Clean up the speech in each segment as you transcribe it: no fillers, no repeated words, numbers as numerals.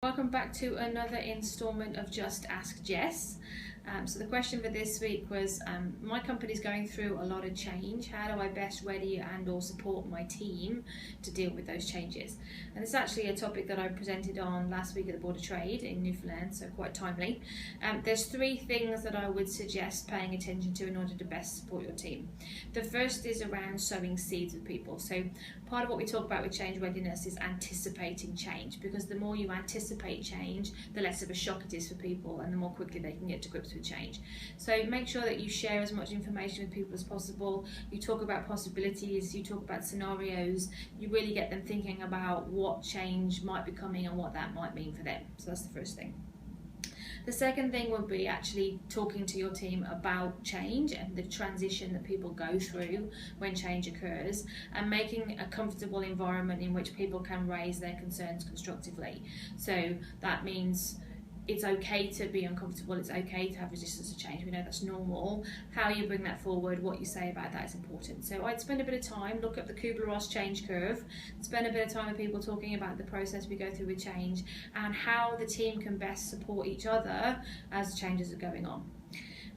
Welcome back to another installment of Just Ask Jess. So the question for this week was, my company's going through a lot of change. How do I best ready and or support my team to deal with those changes? And it's actually a topic that I presented on last week at the Board of Trade in Newfoundland, so quite timely. There's three things that I would suggest paying attention to in order to best support your team. The first is around sowing seeds with people. So part of what we talk about with change readiness is anticipating change, because the more you anticipate change, the less of a shock it is for people and the more quickly they can get to grips with change. So make sure that you share as much information with people as possible. You talk about possibilities, you talk about scenarios, you really get them thinking about what change might be coming and what that might mean for them. So that's the first thing. The second thing would be actually talking to your team about change and the transition that people go through when change occurs, and making a comfortable environment in which people can raise their concerns constructively. So that means it's okay to be uncomfortable, it's okay to have resistance to change, we know that's normal. How you bring that forward, what you say about that is important. So I'd spend a bit of time, look up the Kubler-Ross change curve, spend a bit of time with people talking about the process we go through with change and how the team can best support each other as changes are going on.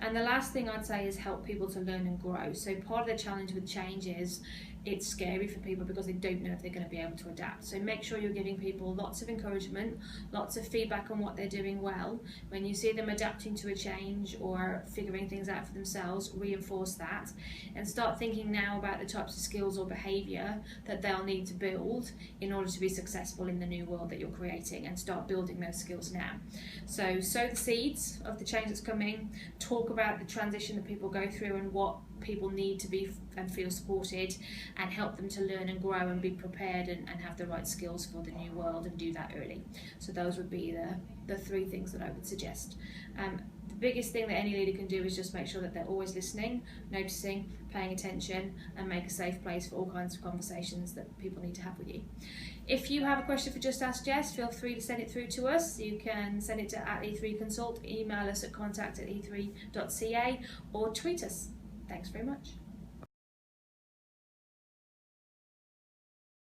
And the last thing I'd say is help people to learn and grow. So part of the challenge with change is it's scary for people because they don't know if they're going to be able to adapt. So make sure you're giving people lots of encouragement, lots of feedback on what they're doing well. When you see them adapting to a change or figuring things out for themselves, reinforce that and start thinking now about the types of skills or behaviour that they'll need to build in order to be successful in the new world that you're creating, and start building those skills now. So sow the seeds of the change that's coming, talk about the transition that people go through and what people need to be and feel supported, and help them to learn and grow and be prepared and have the right skills for the new world, and do that early. So those would be the three things that I would suggest. The biggest thing that any leader can do is just make sure that they're always listening, noticing, paying attention, and make a safe place for all kinds of conversations that people need to have with you. If you have a question for Just Ask Jess, feel free to send it through to us. You can send it to @e3consult, email us at contact@e3.ca, or tweet us. Thanks very much.